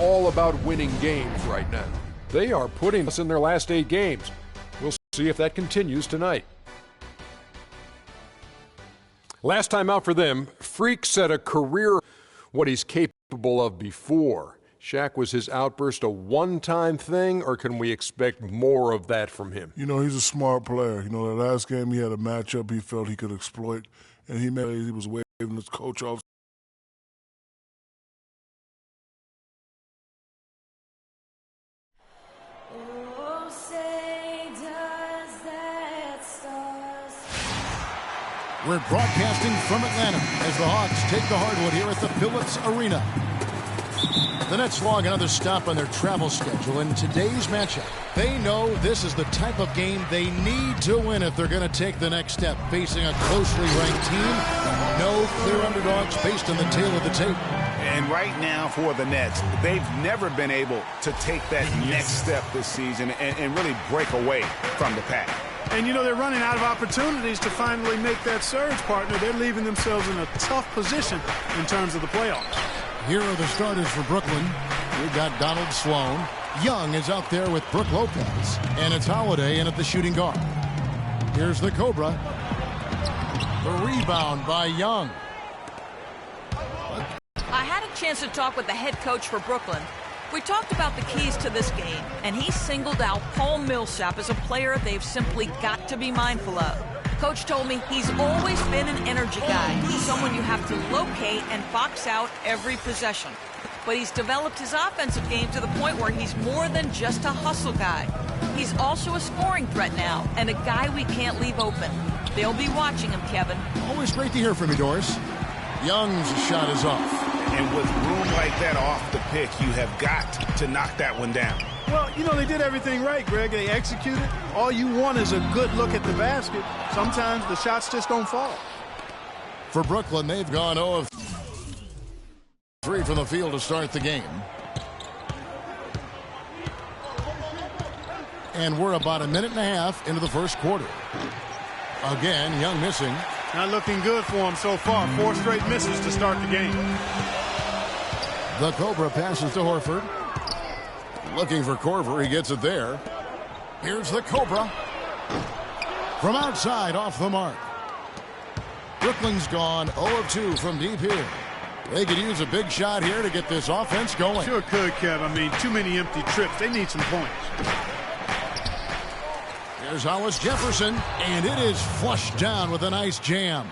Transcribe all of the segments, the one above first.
all about winning games right now. They are putting us in their last 8 games. We'll see if that continues tonight. Last time out for them, Freak set a career what he's capable of before. Shaq, was his outburst a one-time thing, or can we expect more of that from him? You know, he's a smart player. You know, the last game he had a matchup he felt he could exploit, and he was waving his coach off. We're broadcasting from Atlanta as the Hawks take the hardwood here at the Phillips Arena. The Nets log another stop on their travel schedule in today's matchup. They know this is the type of game they need to win if they're going to take the next step. Facing a closely ranked team, no clear underdogs based on the tail of the tape. And right now for the Nets, they've never been able to take that next step this season and really break away from the pack. And, you know, they're running out of opportunities to finally make that surge, partner. They're leaving themselves in a tough position in terms of the playoffs. Here are the starters for Brooklyn. We've got Donald Sloan. Young is out there with Brook Lopez. And it's Holiday in at the shooting guard. Here's the Cobra. The rebound by Young. I had a chance to talk with the head coach for Brooklyn. We talked about the keys to this game, and he singled out Paul Millsap as a player they've simply got to be mindful of. Coach told me he's always been an energy guy, someone you have to locate and box out every possession. But he's developed his offensive game to the point where he's more than just a hustle guy. He's also a scoring threat now, and a guy we can't leave open. They'll be watching him, Kevin. Always great to hear from you, Doris. Young's shot is off. And with room like that off the pick, you have got to knock that one down. Well, you know, they did everything right, Greg. They executed. All you want is a good look at the basket. Sometimes the shots just don't fall. For Brooklyn, they've gone 0 of 3 from the field to start the game. And we're about a minute and a half into the first quarter. Again, Young missing. Not looking good for him so far. 4 straight misses to start the game. The Cobra passes to Horford. Looking for Korver. He gets it there. Here's the Cobra. From outside, off the mark. Brooklyn's gone 0 of 2 from deep here. They could use a big shot here to get this offense going. Sure could, Kev. I mean, too many empty trips. They need some points. Here's Hollis Jefferson, and it is flushed down with a nice jam.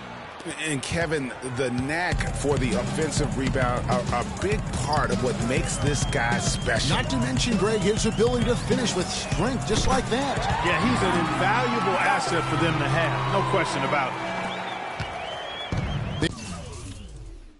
And Kevin, the knack for the offensive rebound are a big part of what makes this guy special. Not to mention, Greg, his ability to finish with strength just like that. Yeah, he's an invaluable asset for them to have. No question about it.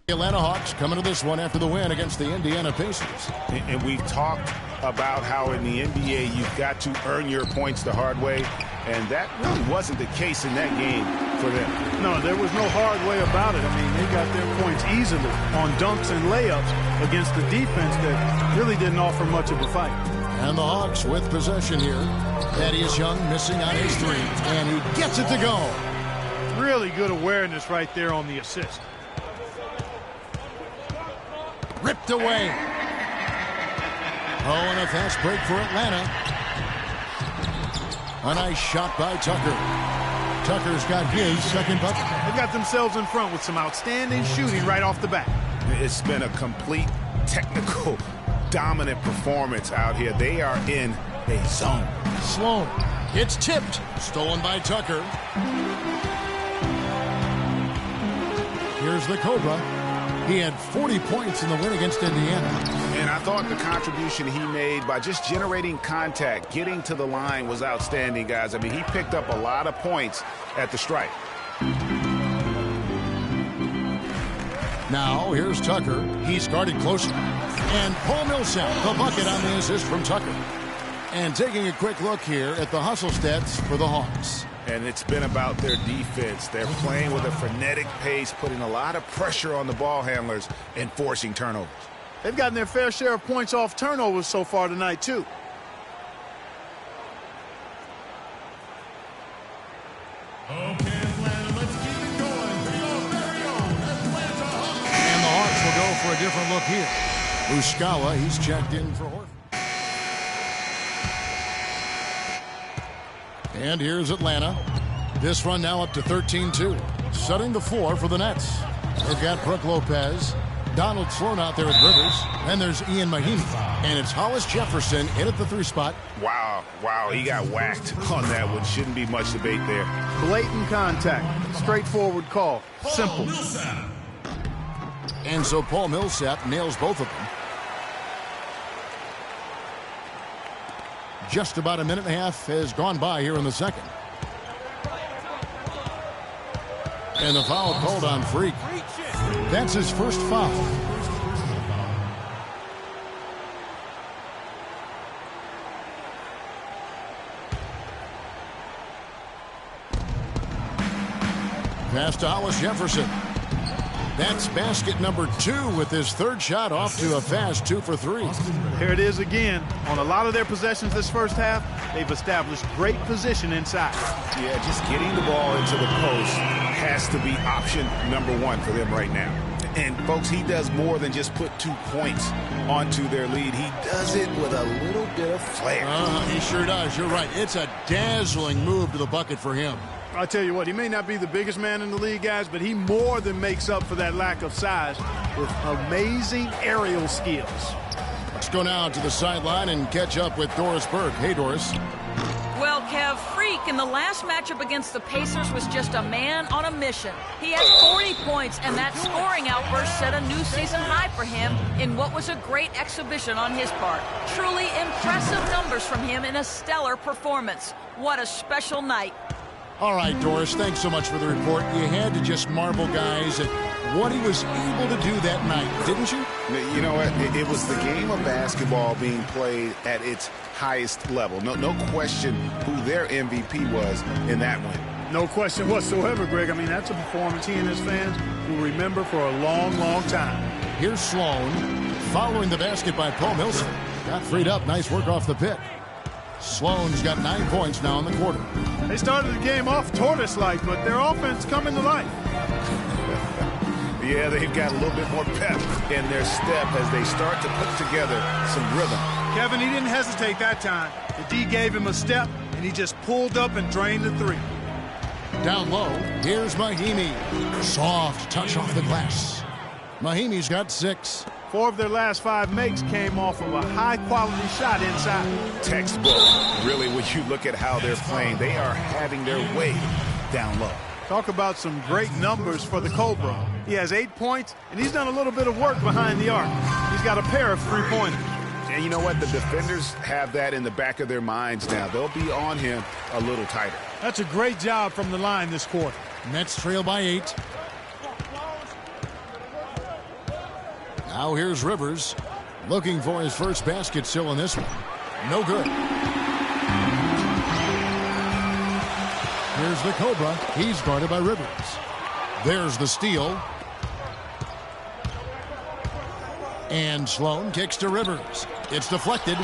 The Atlanta Hawks coming to this one after the win against the Indiana Pacers. And we've talked about how in the NBA you've got to earn your points the hard way, and that really wasn't the case in that game for them. No, there was no hard way about it. I mean, they got their points easily on dunks and layups against the defense that really didn't offer much of a fight. And the Hawks with possession here. Thaddeus Young missing on his 3, and he gets it to go. Really good awareness right there on the assist. Ripped away. Oh, and a fast break for Atlanta. A nice shot by Tucker. Tucker's got his second bucket. They've got themselves in front with some outstanding shooting right off the bat. It's been a complete technical dominant performance out here. They are in a zone. Sloan. It's tipped. Stolen by Tucker. Here's the Cobra. He had 40 points in the win against Indiana. And I thought the contribution he made by just generating contact, getting to the line was outstanding, guys. I mean, he picked up a lot of points at the stripe. Now, here's Tucker. He's guarded closely. And Paul Millsap, the bucket on the assist from Tucker. And taking a quick look here at the hustle stats for the Hawks. And it's been about their defense. They're playing with a frenetic pace, putting a lot of pressure on the ball handlers and forcing turnovers. They've gotten their fair share of points off turnovers so far tonight, too. Okay, Atlanta, let's keep it going. The very own Atlanta Hawks. And the Hawks will go for a different look here. Uskawa, he's checked in for Horford. And here's Atlanta. This run now up to 13-2. Setting the floor for the Nets. They've got Brook Lopez, Donald Sloan out there with Rivers. Then there's Ian Mahinmi. And it's Hollis Jefferson in at the 3 spot. Wow, he got whacked on that one. Shouldn't be much debate there. Blatant contact. Straightforward call. Simple. And so Paul Millsap nails both of them. Just about a minute and a half has gone by here in the second. And the foul called on Freak. That's his first foul. Pass to Hollis Jefferson. That's basket number 2 with his third shot off to a fast 2 for 3. Here it is again. On a lot of their possessions this first half, they've established great position inside. Yeah, just getting the ball into the post has to be option number 1 for them right now. And, folks, he does more than just put 2 points onto their lead. He does it with a little bit of flair. He sure does. You're right. It's a dazzling move to the bucket for him. I'll tell you what, he may not be the biggest man in the league, guys, but he more than makes up for that lack of size with amazing aerial skills. Let's go now to the sideline and catch up with Doris Burke. Hey, Doris. Well, Kev, Freak in the last matchup against the Pacers was just a man on a mission. He had 40 points, and that scoring outburst set a new season high for him in what was a great exhibition on his part. Truly impressive numbers from him in a stellar performance. What a special night. All right, Doris, thanks so much for the report. You had to just marvel, guys, at what he was able to do that night, didn't you? You know what? It was the game of basketball being played at its highest level. No question who their MVP was in that one. No question whatsoever, Greg. I mean, that's a performance he and his fans will remember for a long, long time. Here's Sloan following the basket by Paul Millsap. Got freed up. Nice work off the pick. Sloan's got 9 points now in the quarter. They started the game off tortoise-like, but their offense coming to life. Yeah, they've got a little bit more pep in their step as they start to put together some rhythm. Kevin, he didn't hesitate that time. The D gave him a step, and he just pulled up and drained the 3. Down low, here's Mahinmi. Soft touch off the glass. Mahimi's got 6. 4 of their last 5 makes came off of a high-quality shot inside. Textbook. Really, when you look at how they're playing, they are having their way down low. Talk about some great numbers for the Cobra. He has 8 points, and he's done a little bit of work behind the arc. He's got a pair of 3-pointers. And you know what? The defenders have that in the back of their minds now. They'll be on him a little tighter. That's a great job from the line this quarter. Nets trail by 8. Now here's Rivers, looking for his first basket still in this one. No good. Here's the Cobra. He's guarded by Rivers. There's the steal. And Sloan kicks to Rivers. It's deflected.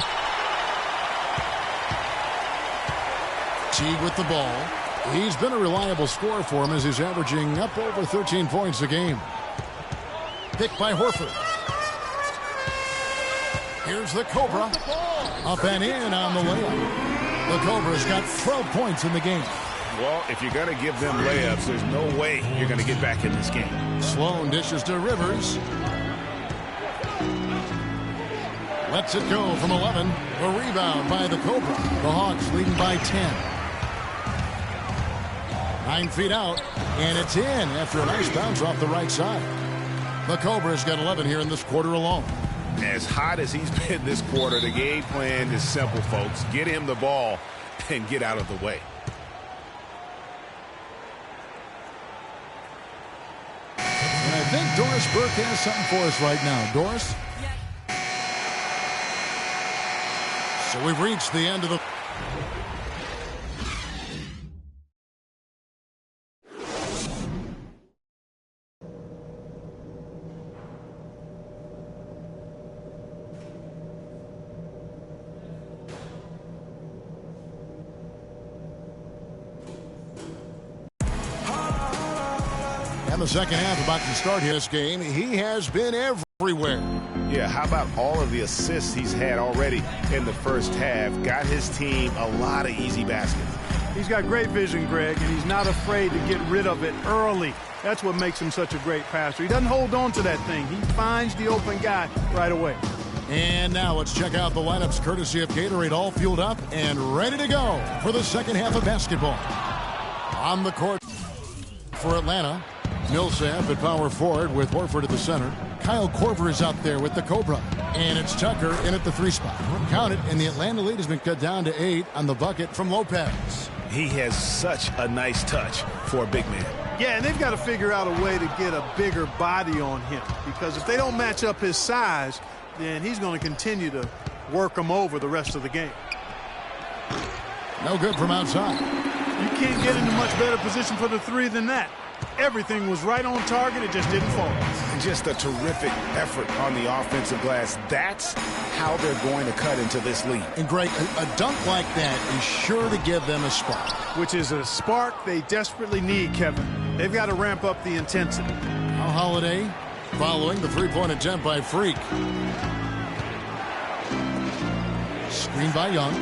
Teague with the ball. He's been a reliable scorer for him as he's averaging up over 13 points a game. Picked by Horford. Here's the Cobra. Up and in on the layup. The Cobra's got 12 points in the game. Well, if you're going to give them layups, there's no way you're going to get back in this game. Sloan dishes to Rivers. Lets it go from 11. A rebound by the Cobra. The Hawks leading by 10. 9 feet out, and it's in after a nice bounce off the right side. The Cobra's got 11 here in this quarter alone. As hot as he's been this quarter, the game plan is simple, folks. Get him the ball and get out of the way. And I think Doris Burke has something for us right now. Doris? So we've reached the end of the... And the second half about to start his game. He has been everywhere. Yeah, how about all of the assists he's had already in the first half? Got his team a lot of easy baskets. He's got great vision, Greg, and he's not afraid to get rid of it early. That's what makes him such a great passer. He doesn't hold on to that thing. He finds the open guy right away. And now let's check out the lineups courtesy of Gatorade, all fueled up and ready to go for the second half of basketball. On the court for Atlanta, Millsap at power forward with Horford at the center. Kyle Korver is out there with the Cobra. And it's Tucker in at the 3 spot. Count it, and the Atlanta lead has been cut down to 8 on the bucket from Lopez. He has such a nice touch for a big man. Yeah, and they've got to figure out a way to get a bigger body on him, because if they don't match up his size, then he's going to continue to work him over the rest of the game. No good from outside. You can't get into much better position for the 3 than that. Everything was right on target. It just didn't fall. Just a terrific effort on the offensive glass. That's how they're going to cut into this lead. And Greg, a dunk like that is sure to give them a spark. Which is a spark they desperately need, Kevin. They've got to ramp up the intensity. Now Holiday following the 3-point attempt by Freak. Screen by Young.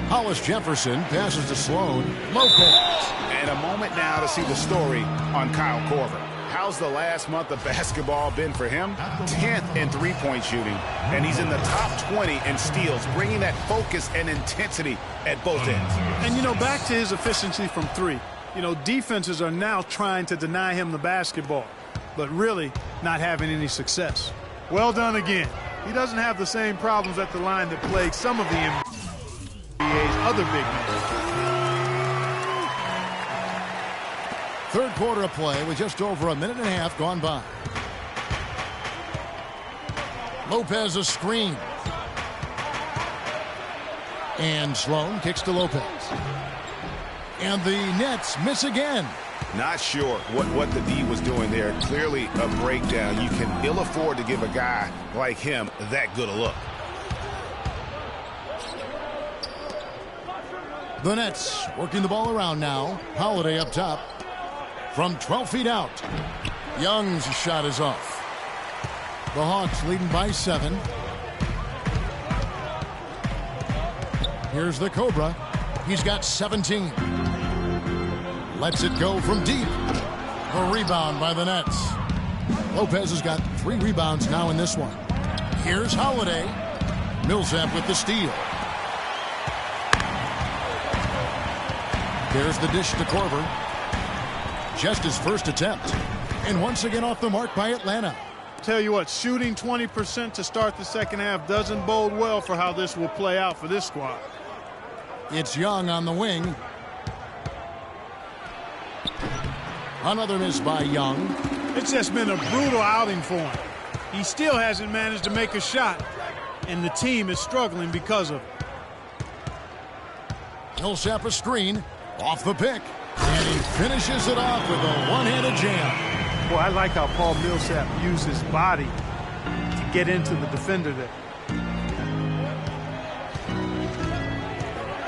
Hollis Jefferson passes to Sloan. Lopez. And a moment now to see the story on Kyle Korver. How's the last month of basketball been for him? 10th in three-point shooting, and he's in the top 20 in steals, bringing that focus and intensity at both ends. And, you know, back to his efficiency from 3. You know, defenses are now trying to deny him the basketball, but really not having any success. Well done again. He doesn't have the same problems at the line that plague some of the NBA's other big men. Third quarter of play with just over a minute and a half gone by. Lopez a screen. And Sloan kicks to Lopez. And the Nets miss again. Not sure what the D was doing there. Clearly a breakdown. You can ill afford to give a guy like him that good a look. The Nets working the ball around now. Holiday up top. From 12 feet out. Young's shot is off. The Hawks leading by 7. Here's the Cobra. He's got 17. Lets it go from deep. A rebound by the Nets. Lopez has got 3 rebounds now in this one. Here's Holiday. Millsap with the steal. There's the dish to Korver. Just his first attempt. And once again off the mark by Atlanta. Tell you what, shooting 20% to start the second half doesn't bode well for how this will play out for this squad. It's Young on the wing. Another miss by Young. It's just been a brutal outing for him. He still hasn't managed to make a shot, and the team is struggling because of it. Millsap a screen. Off the pick. And he finishes it off with a one-handed jam. Boy, I like how Paul Millsap used his body to get into the defender there.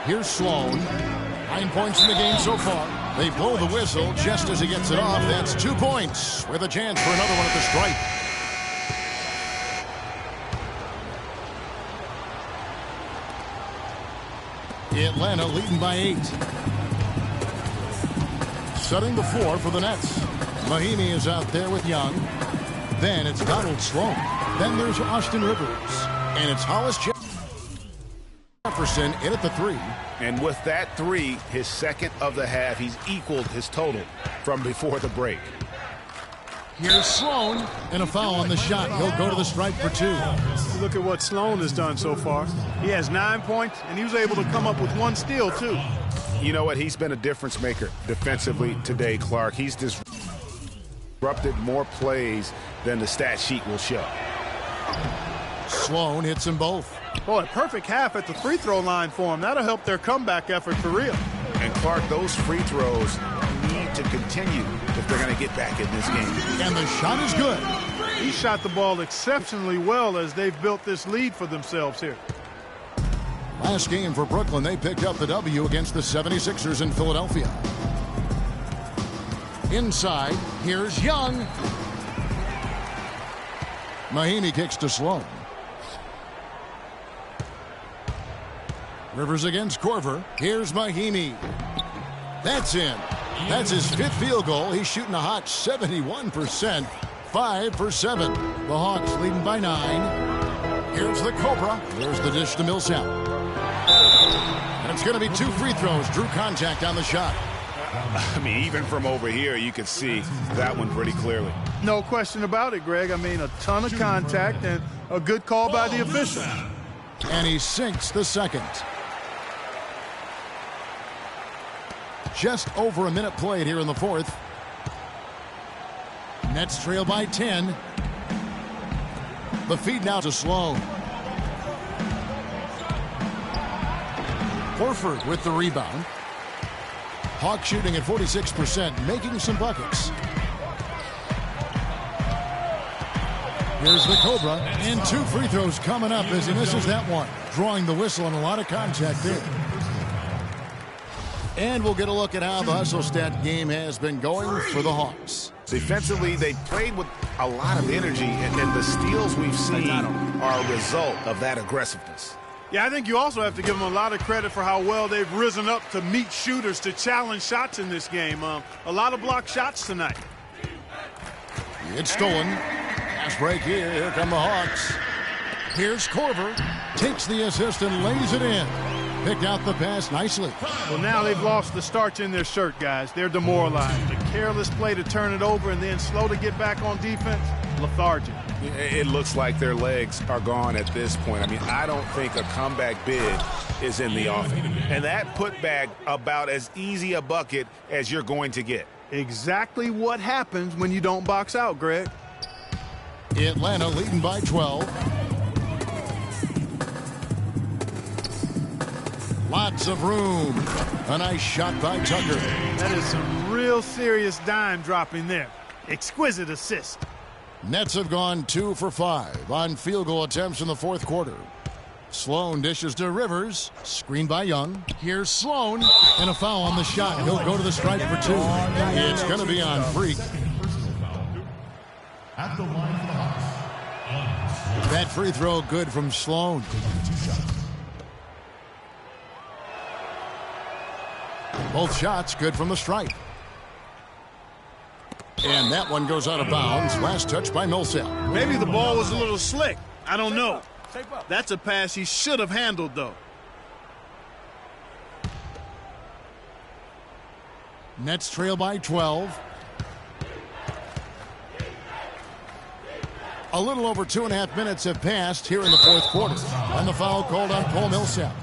Here's Sloan. 9 points in the game so far. They blow the whistle just as he gets it off. That's 2 points with a chance for another one at the stripe. Atlanta leading by 8. Setting the floor for the Nets. Mahinmi is out there with Young. Then it's Donald Sloan. Then there's Austin Rivers. And it's Hollis Jefferson in at the 3. And with that 3, his second of the half, he's equaled his total from before the break. Here's Sloan. And a foul on the shot. He'll go to the stripe for 2. Look at what Sloan has done so far. He has 9 points, and he was able to come up with 1 steal, too. You know what? He's been a difference maker defensively today, Clark. He's disrupted more plays than the stat sheet will show. Sloan hits them both. Boy, a perfect half at the free throw line for him. That'll help their comeback effort for real. And Clark, those free throws need to continue if they're going to get back in this game. And the shot is good. He shot the ball exceptionally well as they've built this lead for themselves here. Last game for Brooklyn, they picked up the W against the 76ers in Philadelphia. Inside, here's Young. Mahinmi kicks to Sloan. Rivers against Korver. Here's Mahinmi. That's in. That's his 5th field goal. He's shooting a hot 71%. 5 for 7. The Hawks leading by 9. Here's the Cobra. There's the dish to Millsap. And it's going to be 2 free throws. Drew contact on the shot. I mean, even from over here, you could see that one pretty clearly. No question about it, Greg. I mean, a ton of contact and a good call by the official. And he sinks the second. Just over a minute played here in the 4th. Nets trail by 10. The feed now to Sloan. Horford with the rebound. Hawks shooting at 46%, making some buckets. Here's the Cobra, and 2 free throws coming up as he misses that one. Drawing the whistle and a lot of contact there. And we'll get a look at how the hustle stat game has been going for the Hawks. Defensively, they played with a lot of energy, and the steals we've seen are a result of that aggressiveness. Yeah, I think you also have to give them a lot of credit for how well they've risen up to meet shooters, to challenge shots in this game. A lot of blocked shots tonight. It's stolen. Pass break here. Here come the Hawks. Here's Korver. Takes the assist and lays it in. Picked out the pass nicely. Well, now they've lost the starch in their shirt, guys. They're demoralized. A careless play to turn it over and then slow to get back on defense. Lethargic. It looks like their legs are gone at this point. I mean, I don't think a comeback bid is in the offing. And that putback about as easy a bucket as you're going to get. Exactly what happens when you don't box out, Greg. Atlanta leading by 12. Lots of room. A nice shot by Tucker. That is some real serious dime dropping there. Exquisite assist. Nets have gone 2 for 5 on field goal attempts in the 4th quarter. Sloan dishes to Rivers. Screened by Young. Here's Sloan. And a foul on the shot. He'll go to the stripe for 2. It's going to be on Freak. That free throw good from Sloan. Both shots good from the stripe. And that one goes out of bounds. Last touch by Millsap. Maybe the ball was a little slick. I don't know. That's a pass he should have handled, though. Nets trail by 12. A little over 2.5 minutes have passed here in the 4th quarter. And the foul called on Paul Millsap.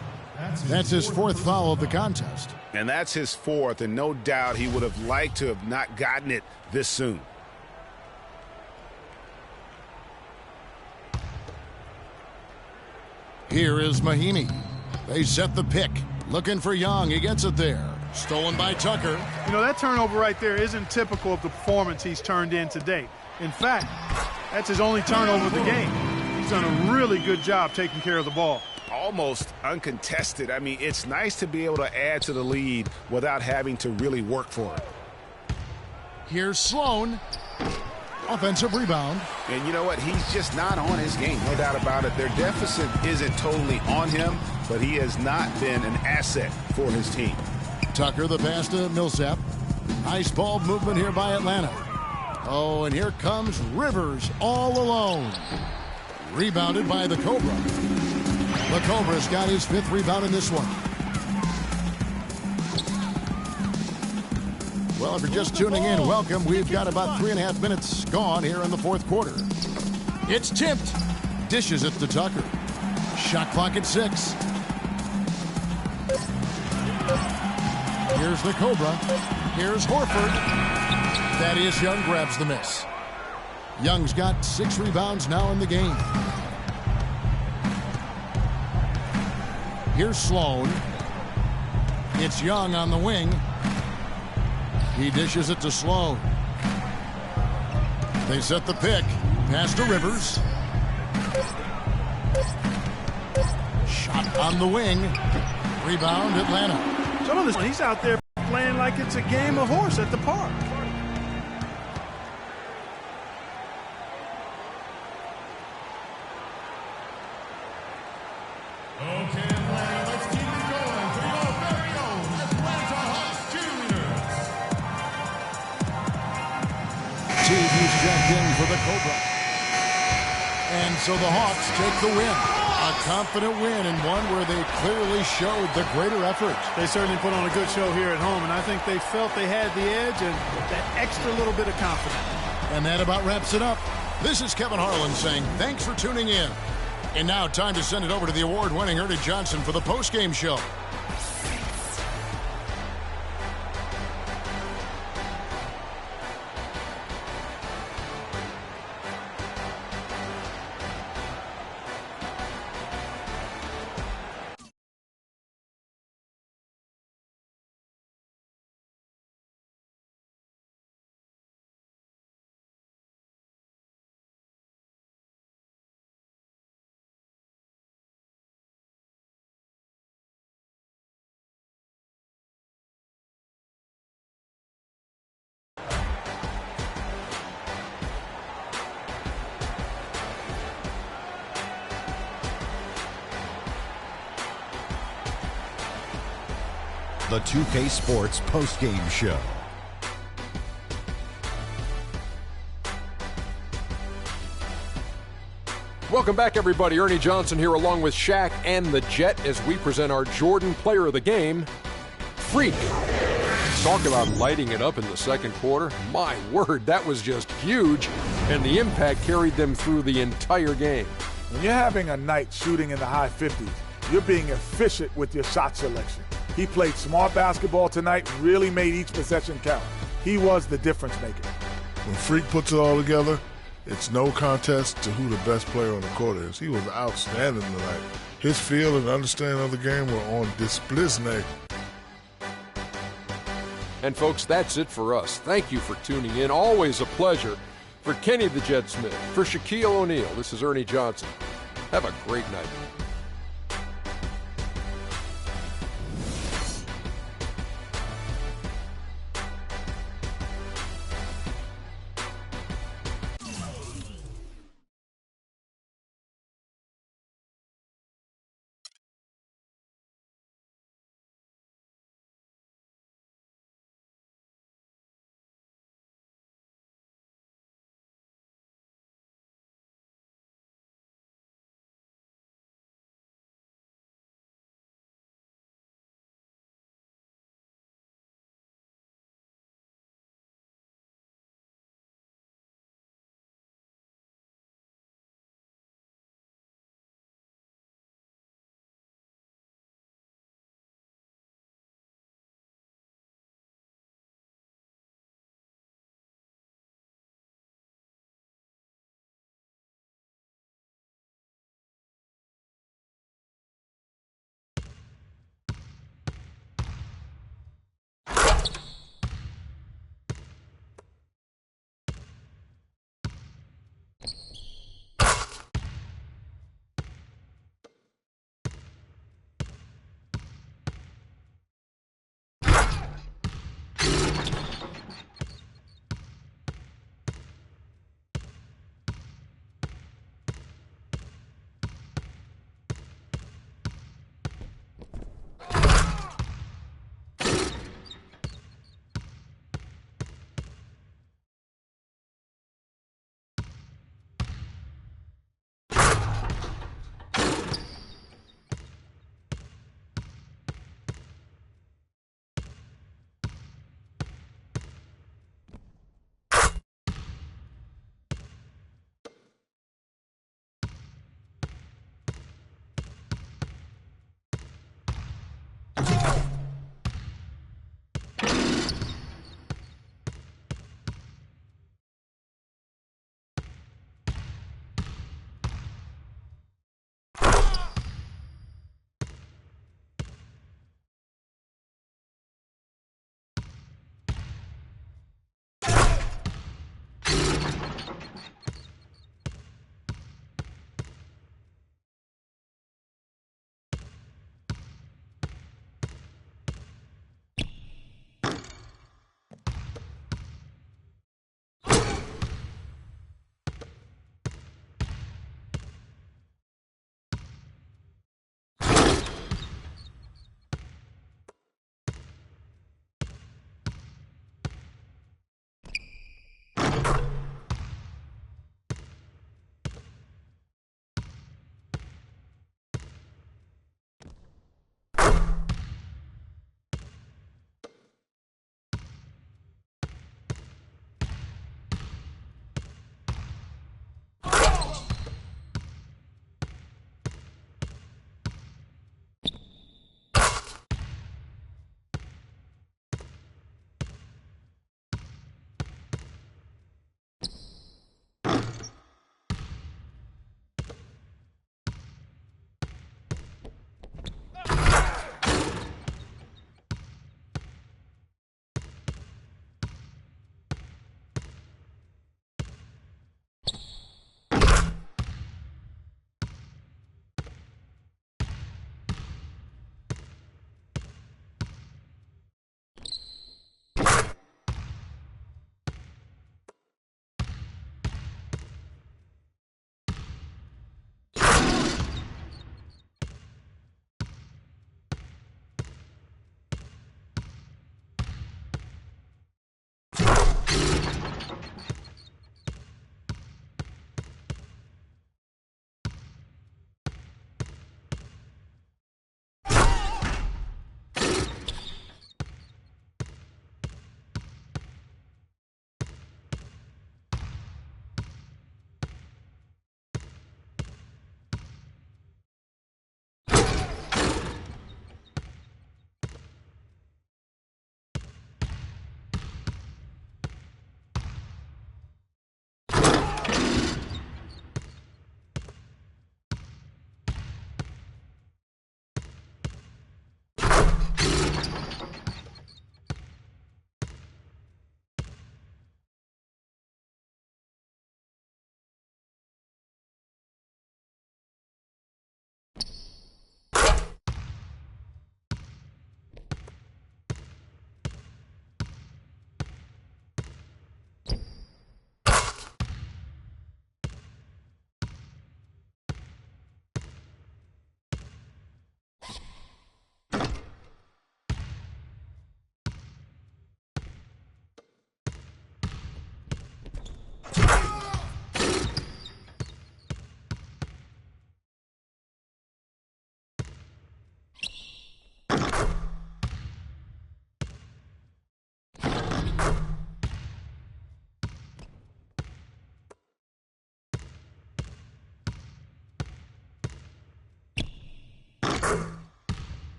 That's his 4th foul of the contest. And that's his 4th, and no doubt he would have liked to have not gotten it this soon. Here is Mahinmi. They set the pick. Looking for Young. He gets it there. Stolen by Tucker. You know, that turnover right there isn't typical of the performance he's turned in today. In fact, that's his only turnover of the game. He's done a really good job taking care of the ball. Almost uncontested. I mean, it's nice to be able to add to the lead without having to really work for it. Here's Sloan. Offensive rebound. And you know what? He's just not on his game. No doubt about it. Their deficit isn't totally on him, but he has not been an asset for his team. Tucker, the pass to Millsap. Nice ball movement here by Atlanta. Oh, and here comes Rivers all alone. Rebounded by the Cobra. The Cobra's got his 5th rebound in this one. Well, if you're just tuning in, welcome. We've got about 3.5 minutes gone here in the 4th quarter. It's tipped. Dishes it to Tucker. Shot clock at 6. Here's the Cobra. Here's Horford. Thaddeus Young grabs the miss. Young's got 6 rebounds now in the game. Here's Sloan. It's Young on the wing. He dishes it to Sloan. They set the pick. Pass to Rivers. Shot on the wing. Rebound, Atlanta. Some of this, he's out there playing like it's a game of horse at the park. Okay, Atlanta, let's keep it going for your very own Atlanta Hawks cheerleaders. TV's checked in for the Cobra. And so the Hawks take the win. A confident win and one where they clearly showed the greater effort. They certainly put on a good show here at home, and I think they felt they had the edge and that extra little bit of confidence. And that about wraps it up. This is Kevin Harlan saying thanks for tuning in. And now time to send it over to the award-winning Ernie Johnson for the post-game show. The 2K Sports postgame show. Welcome back, everybody. Ernie Johnson here along with Shaq and the Jet as we present our Jordan Player of the Game, Freak. Talk about lighting it up in the second quarter. My word, that was just huge, and the impact carried them through the entire game. When you're having a night shooting in the high 50s, you're being efficient with your shot selection. He played smart basketball tonight, really made each possession count. He was the difference maker. When Freak puts it all together, it's no contest to who the best player on the court is. He was outstanding tonight. His feel and understanding of the game were on display. And folks, that's it for us. Thank you for tuning in. Always a pleasure. For Kenny the Jet Smith, for Shaquille O'Neal, this is Ernie Johnson. Have a great night.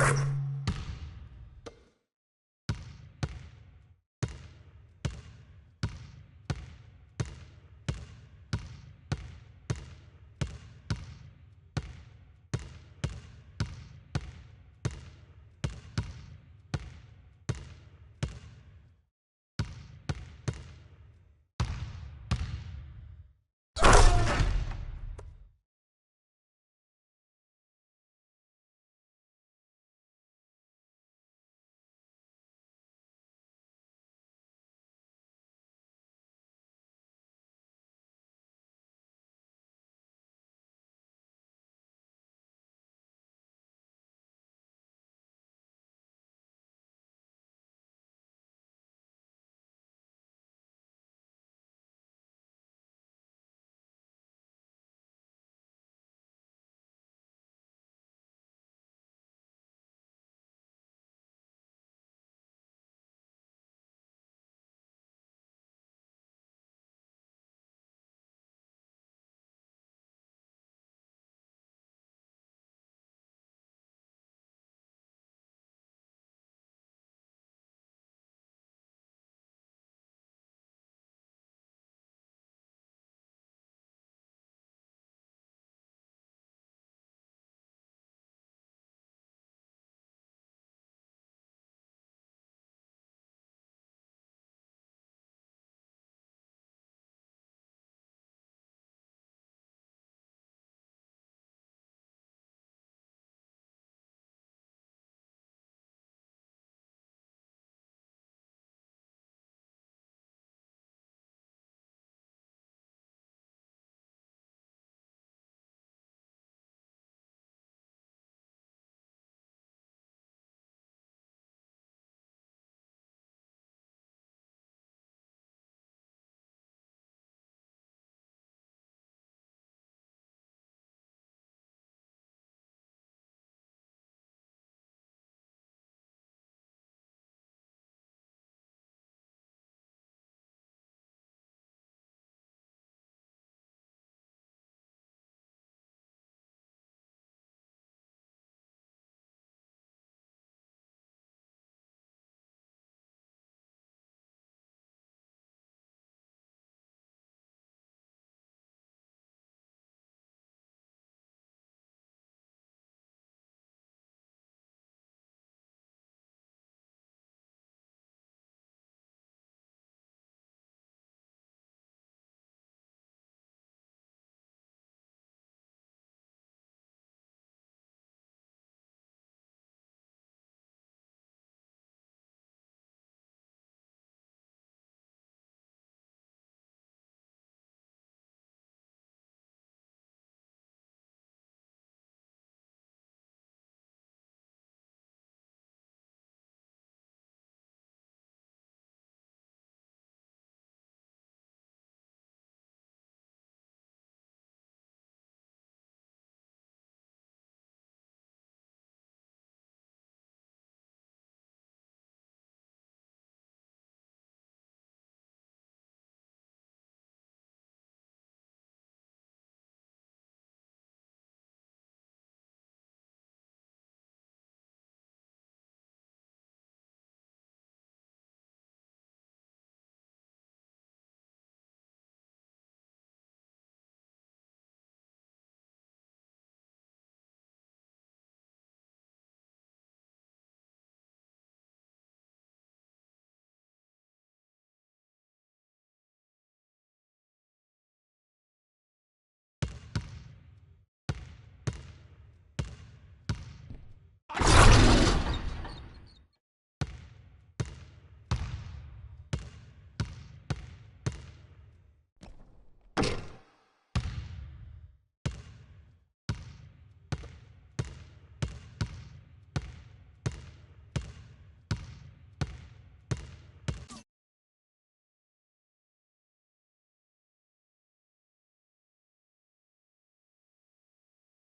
Network.